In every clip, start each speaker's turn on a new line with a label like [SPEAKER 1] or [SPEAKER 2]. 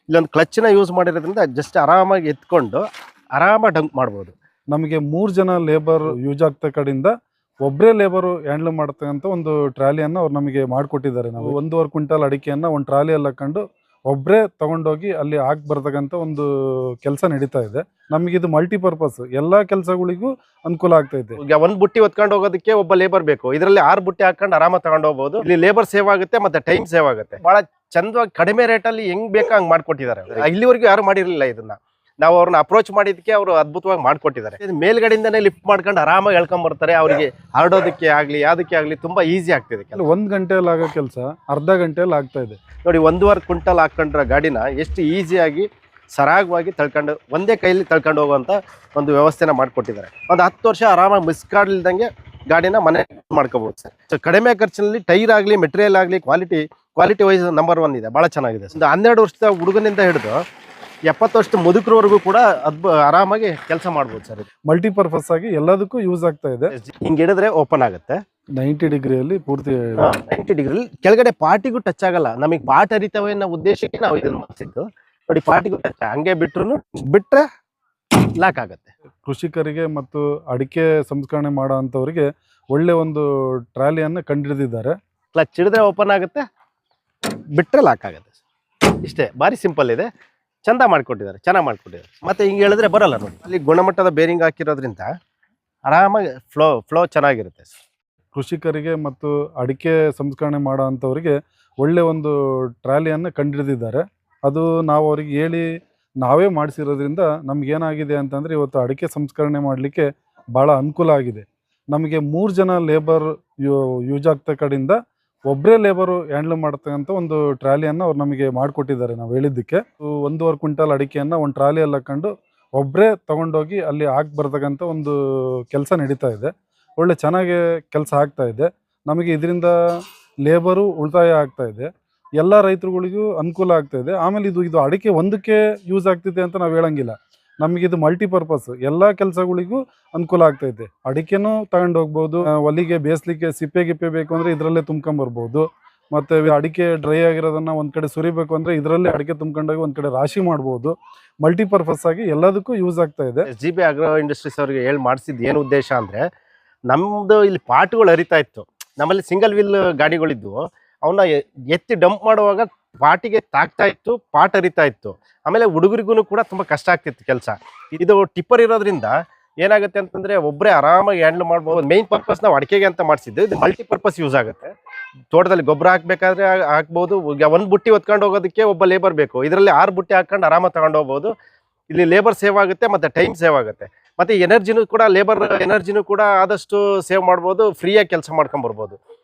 [SPEAKER 1] ಇಲ್ಲೊಂದು ಕ್ಲಚ್ನ ಯೂಸ್ ಮಾಡಿರೋದ್ರಿಂದ ಜಸ್ಟ್ ಆರಾಮಾಗಿ ಎತ್ಕೊಂಡು ಆರಾಮಾಗಿ ಡಂಪ್ ಮಾಡ್ಬೋದು.
[SPEAKER 2] ನಮಗೆ 3 ಜನ ಲೇಬರ್ ಯೂಸ್ ಆಗ್ತಾ ಕಡೆಯಿಂದ ಒಬ್ಬರೇ ಲೇಬರು ಹ್ಯಾಂಡ್ಲ್ ಮಾಡ್ತಕ್ಕಂಥ ಒಂದು ಟ್ರಾಲಿಯನ್ನು ಅವ್ರು ನಮಗೆ ಮಾಡಿಕೊಟ್ಟಿದ್ದಾರೆ. ನಾವು 1.5 ಕ್ವಿಂಟಲ್ ಅಡಿಕೆಯನ್ನು ಒಂದು ಟ್ರಾಲಿಯಲ್ಲಿ ಹಾಕೊಂಡು ಒಬ್ಬರೇ ತೊಗೊಂಡೋಗಿ ಅಲ್ಲಿ ಹಾಕಿ ಬರ್ತಕ್ಕಂಥ ಒಂದು ಕೆಲಸ ನಡೀತಾ ಇದೆ. ನಮಗೆ ಇದು ಮಲ್ಟಿಪರ್ಪಸ್ ಎಲ್ಲ ಕೆಲಸಗಳಿಗೂ ಅನುಕೂಲ ಆಗ್ತೈತೆ.
[SPEAKER 1] ಈಗ ಒಂದು ಬುಟ್ಟಿ ಹೊತ್ಕೊಂಡು ಹೋಗೋದಕ್ಕೆ ಒಬ್ಬ ಲೇಬರ್ ಬೇಕು, ಇದರಲ್ಲಿ 6 ಬುಟ್ಟಿ ಹಾಕೊಂಡು ಆರಾಮಾಗಿ ತಗೊಂಡು ಹೋಗ್ಬೋದು. ಇಲ್ಲಿ ಲೇಬರ್ ಸೇವ್ ಆಗುತ್ತೆ ಮತ್ತೆ ಟೈಮ್ ಸೇವ್ ಆಗುತ್ತೆ. ಬಹಳ ಚಂದವಾಗಿ ಕಡಿಮೆ ರೇಟಲ್ಲಿ ಹೆಂಗ್ ಬೇಕೋ ಹಂಗೆ ಮಾಡ್ಕೊಟ್ಟಿದ್ದಾರೆ. ಇಲ್ಲಿವರೆಗೂ ಯಾರು ಮಾಡಿರಲಿಲ್ಲ ಇದನ್ನ. ನಾವು ಅವ್ರನ್ನ ಅಪ್ರೋಚ್ ಮಾಡಿದಕ್ಕೆ ಅವರು ಅದ್ಭುತವಾಗಿ ಮಾಡ್ಕೊಟ್ಟಿದ್ದಾರೆ. ಮೇಲ್ಗಡೆಯಿಂದನೇ ಲಿಫ್ಟ್ ಮಾಡ್ಕೊಂಡು ಆರಾಮಾಗಿ ಎಳ್ಕೊಂಡ್ ಬರ್ತಾರೆ. ಅವರಿಗೆ ಹರಡೋದಕ್ಕೆ ಆಗ್ಲಿ ಯಾವುದಕ್ಕೆ ಆಗ್ಲಿ ತುಂಬಾ ಈಸಿ ಆಗ್ತಿದೆ.
[SPEAKER 2] 1 ಗಂಟೆಯಲ್ಲಿ ಆಗೋ ಕೆಲಸ ಅರ್ಧ ಗಂಟೆಯಲ್ಲಿ ಆಗ್ತಾ ಇದೆ.
[SPEAKER 1] ನೋಡಿ 1.5 ಕ್ವಿಂಟಲ್ ಹಾಕೊಂಡ್ರ ಗಾಡಿನ ಎಷ್ಟು ಈಸಿಯಾಗಿ ಸರಾಗವಾಗಿ ತಳ್ಕೊಂಡು ಒಂದೇ ಕೈಯಲ್ಲಿ ತಳ್ಕೊಂಡು ಹೋಗುವಂತ ಒಂದು ವ್ಯವಸ್ಥೆನ ಮಾಡ್ಕೊಟ್ಟಿದ್ದಾರೆ. ಒಂದು 10 ವರ್ಷ ಆರಾಮಾಗಿ ಮಿಸ್ ಕಾಡ್ಲಿಲ್ದಂಗೆ ಗಾಡಿನ ಮನೆ ಮಾಡ್ಕೋಬಹುದು ಸರ್. ಸೊ ಕಡಿಮೆ ಖರ್ಚಿನಲ್ಲಿ ಟೈರ್ ಆಗಲಿ ಮೆಟೀರಿಯಲ್ ಆಗಲಿ ಕ್ವಾಲಿಟಿ ವೈಸ್ ನಂಬರ್ 1 ಇದೆ. ಭಾಳ ಚೆನ್ನಾಗಿದೆ. ಒಂದು 12 ವರ್ಷದ ಹುಡುಗನಿಂದ ಹಿಡಿದು 70 ವರ್ಷದ ಮುದುಕರವರೆಗೂ ಕೂಡ ಆರಾಮಾಗಿ ಕೆಲಸ ಮಾಡ್ಬೋದು ಸರ್.
[SPEAKER 2] ಮಲ್ಟಿಪರ್ಪಸ್ ಆಗಿ ಎಲ್ಲದಕ್ಕೂ ಯೂಸ್ ಆಗ್ತಾ ಇದೆ.
[SPEAKER 1] ಹಿಂಗೆ ಹಿಡಿದ್ರೆ ಓಪನ್ ಆಗುತ್ತೆ
[SPEAKER 2] 90 ಡಿಗ್ರಿಯಲ್ಲಿ ಪೂರ್ತಿ
[SPEAKER 1] 90 ಡಿಗ್ರಿ ಕೆಳಗಡೆ ಪಾರ್ಟಿಗೂ ಟಚ್ ಆಗಲ್ಲ. ನಮಗೆ ಪಾಟ್ ಹರಿತವೆ ಅನ್ನೋ ಉದ್ದೇಶಕ್ಕೆ ನಾವು ಇದನ್ನು ಮಾಡಿಸಿದ್ದು. ನೋಡಿ ಪಾರ್ಟಿಗೂ ಟಚ್ ಹಂಗೆ ಬಿಟ್ರೆ ಲಾಕ್ ಆಗುತ್ತೆ.
[SPEAKER 2] ಕೃಷಿಕರಿಗೆ ಮತ್ತು ಅಡಿಕೆ ಸಂಸ್ಕರಣೆ ಮಾಡೋ ಅಂಥವ್ರಿಗೆ ಒಳ್ಳೆ ಒಂದು ಟ್ರಾಲಿಯನ್ನು ಕಂಡುಹಿಡಿದಿದ್ದಾರೆ.
[SPEAKER 1] ಕ್ಲಚ್ ಹಿಡಿದ್ರೆ ಓಪನ್ ಆಗುತ್ತೆ, ಬಿಟ್ರೆ ಲಾಕ್ ಆಗುತ್ತೆ. ಇಷ್ಟೇ, ಭಾರಿ ಸಿಂಪಲ್ ಇದೆ. ಚಂದ ಮಾಡ್ಕೊಟ್ಟಿದ್ದಾರೆ, ಚೆನ್ನಾಗಿ ಮಾಡ್ಕೊಟ್ಟಿದ್ದಾರೆ. ಮತ್ತೆ ಹಿಂಗೆ ಹೇಳಿದ್ರೆ ಬರಲ್ಲ ನೋಡಿ. ಅಲ್ಲಿ ಗುಣಮಟ್ಟದ ಬೇರಿಂಗ್ ಹಾಕಿರೋದ್ರಿಂದ ಆರಾಮಾಗಿ ಫ್ಲೋ ಚೆನ್ನಾಗಿರುತ್ತೆ.
[SPEAKER 2] ಕೃಷಿಕರಿಗೆ ಮತ್ತು ಅಡಿಕೆ ಸಂಸ್ಕರಣೆ ಮಾಡೋ ಅಂಥವ್ರಿಗೆ ಒಳ್ಳೆ ಒಂದು ಟ್ರಾಲಿಯನ್ನು ಕಂಡುಹಿಡಿದಿದ್ದಾರೆ. ಅದು ನಾವು ಅವ್ರಿಗೆ ಹೇಳಿ ನಾವೇ ಮಾಡಿಸಿರೋದ್ರಿಂದ ನಮಗೇನಾಗಿದೆ ಅಂತಂದರೆ ಇವತ್ತು ಅಡಿಕೆ ಸಂಸ್ಕರಣೆ ಮಾಡಲಿಕ್ಕೆ ಭಾಳ ಅನುಕೂಲ ಆಗಿದೆ. ನಮಗೆ 3 ಜನ ಲೇಬರ್ ಯೂಸ್ ಆಗ್ತಾ ಕಡೆಯಿಂದ ಒಬ್ಬರೇ ಲೇಬರು ಹ್ಯಾಂಡ್ಲ್ ಮಾಡ್ತಕ್ಕಂಥ ಒಂದು ಟ್ರಾಲಿಯನ್ನು ಅವ್ರು ನಮಗೆ ಮಾಡಿಕೊಟ್ಟಿದ್ದಾರೆ. ನಾವು ಹೇಳಿದ್ದಕ್ಕೆ 1.5 ಕ್ವಿಂಟಲ್ ಅಡಿಕೆಯನ್ನು ಒಂದು ಟ್ರಾಲಿಯಲ್ಲಿ ಹಾಕೊಂಡು ಒಬ್ಬರೇ ತೊಗೊಂಡೋಗಿ ಅಲ್ಲಿ ಹಾಕಿ ಬರ್ತಕ್ಕಂಥ ಒಂದು ಕೆಲಸ ನಡೀತಾ ಇದೆ. ಒಳ್ಳೆ ಚೆನ್ನಾಗಿ ಕೆಲಸ ಆಗ್ತಾ ಇದೆ. ನಮಗೆ ಇದರಿಂದ ಲೇಬರು ಉಳಿತಾಯ ಆಗ್ತಾ ಇದೆ. ಎಲ್ಲ ರೈತರುಗಳಿಗೂ ಅನುಕೂಲ ಆಗ್ತಾ ಇದೆ. ಆಮೇಲೆ ಇದು ಅಡಿಕೆ ಒಂದಕ್ಕೆ ಯೂಸ್ ಆಗ್ತಿದೆ ಅಂತ ನಾವು ಹೇಳಂಗಿಲ್ಲ. ನಮಗಿದು ಮಲ್ಟಿಪರ್ಪಸ್ ಎಲ್ಲ ಕೆಲಸಗಳಿಗೂ ಅನುಕೂಲ ಆಗ್ತೈತೆ. ಅಡಿಕೆನೂ ತಗೊಂಡು ಹೋಗ್ಬೋದು, ಒಲಿಗೆ ಬೇಯಿಸ್ಲಿಕ್ಕೆ ಸಿಪ್ಪೆ ಗಿಪ್ಪೆ ಬೇಕು ಅಂದರೆ ಇದರಲ್ಲೇ ತುಂಬ್ಕೊಂಬರ್ಬೋದು. ಮತ್ತು ಅಡಿಕೆ ಡ್ರೈ ಆಗಿರೋದನ್ನು ಒಂದು ಕಡೆ ಸುರಿಬೇಕು ಅಂದರೆ ಇದರಲ್ಲೇ ಅಡಿಕೆ ತುಂಬ್ಕೊಂಡೋಗಿ ಒಂದು ಕಡೆ ರಾಶಿ ಮಾಡ್ಬೋದು. ಮಲ್ಟಿಪರ್ಪಸ್ ಆಗಿ ಎಲ್ಲದಕ್ಕೂ ಯೂಸ್ ಆಗ್ತಾ ಇದೆ.
[SPEAKER 1] SGB ಆಗ್ರೋ ಇಂಡಸ್ಟ್ರೀಸ್ ಅವ್ರಿಗೆ ಹೇಳಿ ಮಾಡಿಸಿದ್ದು ಏನು ಉದ್ದೇಶ ಅಂದರೆ, ನಮ್ಮದು ಇಲ್ಲಿ ಪಾಟ್ಗಳು ಹರಿತಾ ಇತ್ತು. ನಮ್ಮಲ್ಲಿ ಸಿಂಗಲ್ ವೀಲ್ ಗಾಡಿಗಳಿದ್ವು. ಅವನ್ನ ಎತ್ತಿ ಡಂಪ್ ಮಾಡುವಾಗ ಪಾಟಿಗೆ ತಾಗ್ತಾ ಇತ್ತು, ಪಾಟ್ ಹರಿತಾ ಇತ್ತು. ಆಮೇಲೆ ಹುಡುಗರಿಗೂ ಕೂಡ ತುಂಬ ಕಷ್ಟ ಆಗ್ತಿತ್ತು ಕೆಲಸ. ಇದು ಟಿಪ್ಪರ್ ಇರೋದ್ರಿಂದ ಏನಾಗುತ್ತೆ ಅಂತಂದರೆ ಒಬ್ಬರೇ ಆರಾಮಾಗಿ ಹ್ಯಾಂಡ್ಲ್ ಮಾಡ್ಬೋದು. ಮೇನ್ ಪರ್ಪಸ್ ನಾವು ಅಡಿಕೆಗೆ ಅಂತ ಮಾಡಿಸಿದ್ದು. ಇದು ಮಲ್ಟಿಪರ್ಪಸ್ ಯೂಸ್ ಆಗುತ್ತೆ. ತೋಟದಲ್ಲಿ ಗೊಬ್ಬರ ಹಾಕಬೇಕಾದ್ರೆ ಹಾಕ್ಬೋದು. ಈಗ 1 ಬುಟ್ಟಿ ಹೊತ್ಕೊಂಡು ಹೋಗೋದಕ್ಕೆ ಒಬ್ಬ ಲೇಬರ್ ಬೇಕು, ಇದರಲ್ಲಿ 6 ಬುಟ್ಟಿ ಹಾಕೊಂಡು ಆರಾಮಾಗಿ ತಗೊಂಡು ಹೋಗ್ಬೋದು. ಇಲ್ಲಿ ಲೇಬರ್ ಸೇವ್ ಆಗುತ್ತೆ ಮತ್ತು ಟೈಮ್ ಸೇವ್ ಆಗುತ್ತೆ. ಮತ್ತು ಎನರ್ಜಿನೂ ಕೂಡ ಲೇಬರ್ ಎನರ್ಜಿನೂ ಕೂಡ ಆದಷ್ಟು ಸೇವ್ ಮಾಡ್ಬೋದು. ಫ್ರೀಯಾಗಿ ಕೆಲಸ ಮಾಡ್ಕೊಂಬರ್ಬೋದು.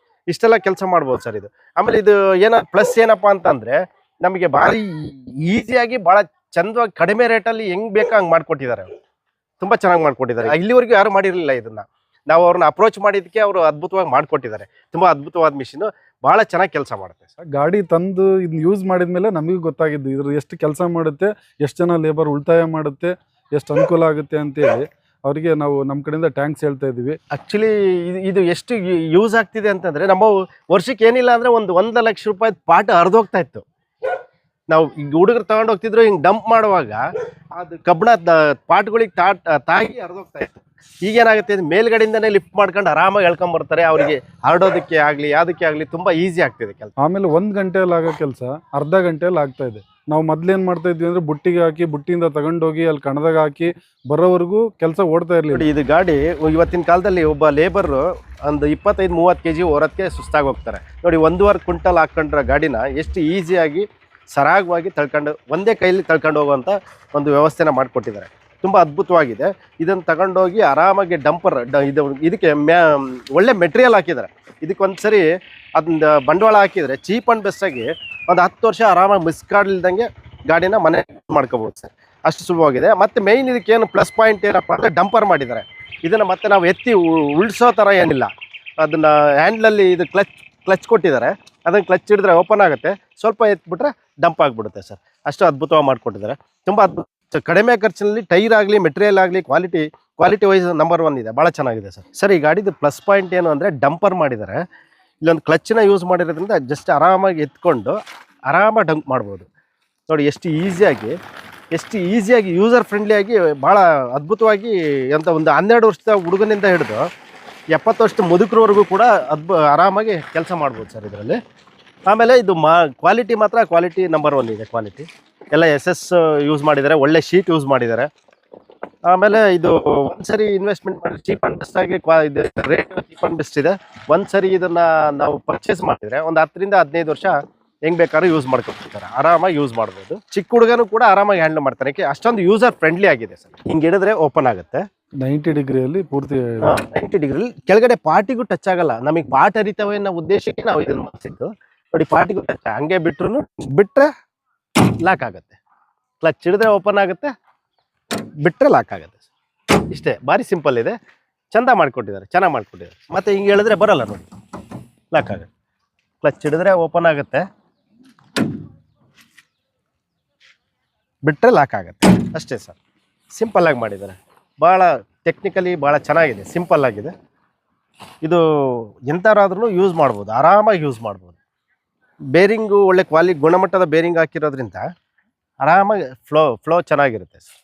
[SPEAKER 1] ಇಷ್ಟೆಲ್ಲ ಕೆಲಸ ಮಾಡ್ಬೋದು ಸರ್ ಇದು. ಆಮೇಲೆ ಇದು ಪ್ಲಸ್ ಏನಪ್ಪ ಅಂತಂದರೆ, ನಮಗೆ ಭಾರಿ ಈಸಿಯಾಗಿ ಭಾಳ ಚಂದವಾಗಿ ಕಡಿಮೆ ರೇಟಲ್ಲಿ ಹೆಂಗೆ ಬೇಕೋ ಹಂಗೆ ಮಾಡಿಕೊಟ್ಟಿದ್ದಾರೆ. ತುಂಬ ಚೆನ್ನಾಗಿ ಮಾಡಿಕೊಟ್ಟಿದ್ದಾರೆ. ಇಲ್ಲಿವರೆಗೂ ಯಾರು ಮಾಡಿರಲಿಲ್ಲ ಇದನ್ನು. ನಾವು ಅವ್ರನ್ನ ಅಪ್ರೋಚ್ ಮಾಡಿದ್ದಕ್ಕೆ ಅವರು ಅದ್ಭುತವಾಗಿ ಮಾಡಿಕೊಟ್ಟಿದ್ದಾರೆ. ತುಂಬ ಅದ್ಭುತವಾದ ಮಿಷಿನು, ಭಾಳ ಚೆನ್ನಾಗಿ ಕೆಲಸ ಮಾಡುತ್ತೆ ಸರ್.
[SPEAKER 2] ಗಾಡಿ ತಂದು ಇದನ್ನ ಯೂಸ್ ಮಾಡಿದ ಮೇಲೆ ನಮಗೂ ಗೊತ್ತಾಗಿದ್ದು ಇದ್ರ ಎಷ್ಟು ಕೆಲಸ ಮಾಡುತ್ತೆ, ಎಷ್ಟು ಜನ ಲೇಬರ್ ಉಳಿತಾಯ ಮಾಡುತ್ತೆ, ಎಷ್ಟು ಅನುಕೂಲ ಆಗುತ್ತೆ ಅಂತೇಳಿ ಅವರಿಗೆ ನಾವು ನಮ್ಮ ಕಡೆಯಿಂದ ಟ್ಯಾಂಕ್ಸ್ ಹೇಳ್ತಾ ಇದ್ದೀವಿ.
[SPEAKER 1] ಆ್ಯಕ್ಚುಲಿ ಇದು ಎಷ್ಟು ಯೂಸ್ ಆಗ್ತಿದೆ ಅಂತಂದರೆ, ನಮ್ಮ ವರ್ಷಕ್ಕೆ ಏನಿಲ್ಲ ಅಂದರೆ 1 ಲಕ್ಷ ರೂಪಾಯಿ ಪಾಠ ಹರಿದೋಗ್ತಾ ಇತ್ತು. ನಾವು ಈಗ ಹುಡುಗರು ತಗೊಂಡು ಹೋಗ್ತಿದ್ರು, ಹಿಂಗೆ ಡಂಪ್ ಮಾಡುವಾಗ ಅದು ಕಬ್ಬಣ ಪಾಟ್ಗಳಿಗೆ ತಾಗಿ ಹರಿದೋಗ್ತಾ ಇತ್ತು. ಈಗೇನಾಗುತ್ತೆ, ಮೇಲ್ಗಡೆಯಿಂದನೇ ಲಿಫ್ಟ್ ಮಾಡ್ಕೊಂಡು ಆರಾಮಾಗಿ ಎಳ್ಕೊಂಡ್ ಬರ್ತಾರೆ. ಅವರಿಗೆ ಹರಡೋದಕ್ಕೆ ಆಗಲಿ ಯಾವುದಕ್ಕೆ ಆಗಲಿ ತುಂಬ ಈಸಿ ಆಗ್ತಿದೆ ಕೆಲಸ.
[SPEAKER 2] ಆಮೇಲೆ 1 ಗಂಟೆಯಲ್ಲಿ ಆಗೋ ಕೆಲಸ ಅರ್ಧ ಗಂಟೆಯಲ್ಲಿ ಆಗ್ತಾ ಇದೆ. ನಾವು ಮೊದ್ಲೇನು ಮಾಡ್ತಾ ಇದ್ವಿ ಅಂದರೆ ಬುಟ್ಟಿಗೆ ಹಾಕಿ ಬುಟ್ಟಿಯಿಂದ ತಗೊಂಡೋಗಿ ಅಲ್ಲಿ ಕಣದಾಗ ಹಾಕಿ ಬರೋವರೆಗೂ ಕೆಲಸ ಓಡ್ತಾ ಇರಲಿಲ್ಲ.
[SPEAKER 1] ಇದು ಗಾಡಿ ಇವತ್ತಿನ ಕಾಲದಲ್ಲಿ ಒಬ್ಬ ಲೇಬರು ಒಂದು 25-30 kg ಹೊರಕ್ಕೆ ಸುಸ್ತಾಗಿ ಹೋಗ್ತಾರೆ. ನೋಡಿ 1.5 ಕ್ವಿಂಟಲ್ ಹಾಕೊಂಡ್ರ ಗಾಡಿನ ಎಷ್ಟು ಈಸಿಯಾಗಿ ಸರಾಗವಾಗಿ ತಳ್ಕೊಂಡು ಒಂದೇ ಕೈಯಲ್ಲಿ ತಳ್ಕೊಂಡು ಹೋಗುವಂಥ ಒಂದು ವ್ಯವಸ್ಥೆನ ಮಾಡಿಕೊಟ್ಟಿದ್ದಾರೆ. ತುಂಬ ಅದ್ಭುತವಾಗಿದೆ. ಇದನ್ನು ತಗೊಂಡೋಗಿ ಆರಾಮಾಗಿ ಡಂಪರ್ ಇದಕ್ಕೆ ಒಳ್ಳೆ ಮೆಟೀರಿಯಲ್ ಹಾಕಿದ್ದಾರೆ. ಇದಕ್ಕೊಂದ್ಸರಿ ಅದನ್ನ ಬಂಡವಾಳ ಹಾಕಿದರೆ ಚೀಪ್ ಆ್ಯಂಡ್ ಬೆಸ್ಟಾಗಿ ಒಂದು 10 ವರ್ಷ ಆರಾಮಾಗಿ ಮಿಸ್ ಕಾಡ್ಲಿಲ್ದಂಗೆ ಗಾಡಿನ ಮನೆ ಮಾಡ್ಕೋಬೋದು ಸರ್. ಅಷ್ಟು ಸುಲಭವಾಗಿದೆ. ಮತ್ತು ಮೇಯ್ನ್ ಇದಕ್ಕೇನು ಪ್ಲಸ್ ಪಾಯಿಂಟ್ ಏನಪ್ಪ ಅಂದರೆ ಡಂಪರ್ ಮಾಡಿದ್ದಾರೆ. ಇದನ್ನು ಮತ್ತೆ ನಾವು ಎತ್ತಿ ಉಳಿಸೋ ಥರ ಏನಿಲ್ಲ. ಅದನ್ನು ಹ್ಯಾಂಡ್ಲಲ್ಲಿ ಇದು ಕ್ಲಚ್ ಕೊಟ್ಟಿದ್ದಾರೆ. ಅದನ್ನು ಕ್ಲಚ್ ಹಿಡಿದ್ರೆ ಓಪನ್ ಆಗುತ್ತೆ, ಸ್ವಲ್ಪ ಎತ್ಬಿಟ್ರೆ ಡಂಪ್ ಆಗಿಬಿಡುತ್ತೆ ಸರ್. ಅಷ್ಟು ಅದ್ಭುತವಾಗಿ ಮಾಡಿಕೊಟ್ಟಿದ್ದಾರೆ. ತುಂಬ ಅದ್ಭುತ. ಕಡಿಮೆ ಖರ್ಚಿನಲ್ಲಿ ಟೈರ್ ಆಗಲಿ ಮೆಟೀರಿಯಲ್ ಆಗಲಿ ಕ್ವಾಲಿಟಿ ವೈಸ್ ನಂಬರ್ 1 ಇದೆ. ಭಾಳ ಚೆನ್ನಾಗಿದೆ ಸರ್. ಸರ್, ಈ ಗಾಡಿದು ಪ್ಲಸ್ ಪಾಯಿಂಟ್ ಏನು ಅಂದರೆ ಡಂಪರ್ ಮಾಡಿದ್ದಾರೆ. ಇಲ್ಲೊಂದು ಕ್ಲಚ್ನ ಯೂಸ್ ಮಾಡಿರೋದ್ರಿಂದ ಜಸ್ಟ್ ಆರಾಮಾಗಿ ಎತ್ಕೊಂಡು ಆರಾಮಾಗಿ ಡಂಪ್ ಮಾಡ್ಬೋದು. ನೋಡಿ ಎಷ್ಟು ಈಸಿಯಾಗಿ ಯೂಸರ್ ಫ್ರೆಂಡ್ಲಿಯಾಗಿ ಭಾಳ ಅದ್ಭುತವಾಗಿ ಅಂತ ಒಂದು 12 ವರ್ಷದ ಹುಡುಗನಿಂದ ಹಿಡಿದು 70 ವರ್ಷದ ಮುದುಕರವರೆಗೂ ಕೂಡ ಆರಾಮಾಗಿ ಕೆಲಸ ಮಾಡ್ಬೋದು ಸರ್ ಇದರಲ್ಲಿ. ಆಮೇಲೆ ಇದು ಕ್ವಾಲಿಟಿ ಮಾತ್ರ ಕ್ವಾಲಿಟಿ ನಂಬರ್ 1 ಇದೆ. ಕ್ವಾಲಿಟಿ ಎಲ್ಲ SS ಯೂಸ್ ಮಾಡಿದ್ದಾರೆ, ಒಳ್ಳೆ ಶೀಟ್ ಯೂಸ್ ಮಾಡಿದ್ದಾರೆ. ಆಮೇಲೆ ಇದು ಒಂದ್ಸರಿ ಇನ್ವೆಸ್ಟ್ಮೆಂಟ್ ಮಾಡಿ ಚೀಪ್ ಆ್ಯಂಡ್ ಬೆಸ್ಟ್ ಆಗಿ ಇದು ರೇಟ್ ಚೀಪ್ ಆ್ಯಂಡ್ ಬೆಸ್ಟ್ ಇದೆ. ಒಂದ್ಸರಿ ಇದನ್ನು ನಾವು ಪರ್ಚೇಸ್ ಮಾಡಿದರೆ ಒಂದು 10 ರಿಂದ 15 ವರ್ಷ ಹೆಂಗೆ ಬೇಕಾದ್ರೂ ಯೂಸ್ ಮಾಡ್ಕೊಳ್ತಾರೆ, ಆರಾಮಾಗಿ ಯೂಸ್ ಮಾಡ್ಬೋದು. ಚಿಕ್ಕ ಹುಡುಗನೂ ಕೂಡ ಆರಾಮಾಗಿ ಹ್ಯಾಂಡಲ್ ಮಾಡ್ತಾರೆ, ಅಷ್ಟೊಂದು ಯೂಸರ್ ಫ್ರೆಂಡ್ಲಿ ಆಗಿದೆ ಸರ್. ಹಿಂಗೆ ಹಿಡಿದ್ರೆ ಓಪನ್ ಆಗುತ್ತೆ
[SPEAKER 2] 90 ಡಿಗ್ರಿಯಲ್ಲಿ ಪೂರ್ತಿ
[SPEAKER 1] 90 ಡಿಗ್ರಿ ಕೆಳಗಡೆ ಪಾರ್ಟಿಗೂ ಟಚ್ ಆಗಲ್ಲ. ನಮಗೆ ಪಾಟ್ ಹರಿತವೆ ಅನ್ನೋ ಉದ್ದೇಶಕ್ಕೆ ನಾವು ಇದನ್ನು ಮಾಡಿಸಿದ್ದು. ನೋಡಿ ಪಾರ್ಟಿಗೂ ಟಚ್ ಹಂಗೆ ಬಿಟ್ರೆ ಲಾಕ್ ಆಗುತ್ತೆ. ಕ್ಲಚ್ ಹಿಡಿದ್ರೆ ಓಪನ್ ಆಗುತ್ತೆ, ಬಿಟ್ರೆ ಲಾಕ್ ಆಗುತ್ತೆ. ಇಷ್ಟೇ, ಭಾರಿ ಸಿಂಪಲ್ ಇದೆ, ಚಂದ ಮಾಡಿಕೊಟ್ಟಿದ್ದಾರೆ, ಚೆನ್ನಾಗಿ ಮಾಡಿಕೊಟ್ಟಿದ್ದಾರೆ. ಮತ್ತೆ ಹಿಂಗೆ ಹೇಳಿದ್ರೆ ಬರಲ್ಲ ನೋಡಿ, ಲಾಕ್ ಆಗುತ್ತೆ. ಕ್ಲಚ್ ಹಿಡಿದ್ರೆ ಓಪನ್ ಆಗುತ್ತೆ, ಬಿಟ್ಟರೆ ಲಾಕ್ ಆಗುತ್ತೆ. ಅಷ್ಟೇ ಸರ್, ಸಿಂಪಲ್ಲಾಗಿ ಮಾಡಿದ್ದಾರೆ. ಭಾಳ ಟೆಕ್ನಿಕಲಿ ಭಾಳ ಚೆನ್ನಾಗಿದೆ, ಸಿಂಪಲ್ ಆಗಿದೆ. ಇದು ಎಂಥರಾದ್ರೂ ಯೂಸ್ ಮಾಡ್ಬೋದು, ಆರಾಮಾಗಿ ಯೂಸ್ ಮಾಡ್ಬೋದು. ಬೇರಿಂಗು ಒಳ್ಳೆ ಗುಣಮಟ್ಟದ ಬೇರಿಂಗ್ ಹಾಕಿರೋದ್ರಿಂದ ಆರಾಮಾಗಿ ಫ್ಲೋ ಚೆನ್ನಾಗಿರುತ್ತೆ ಸರ್.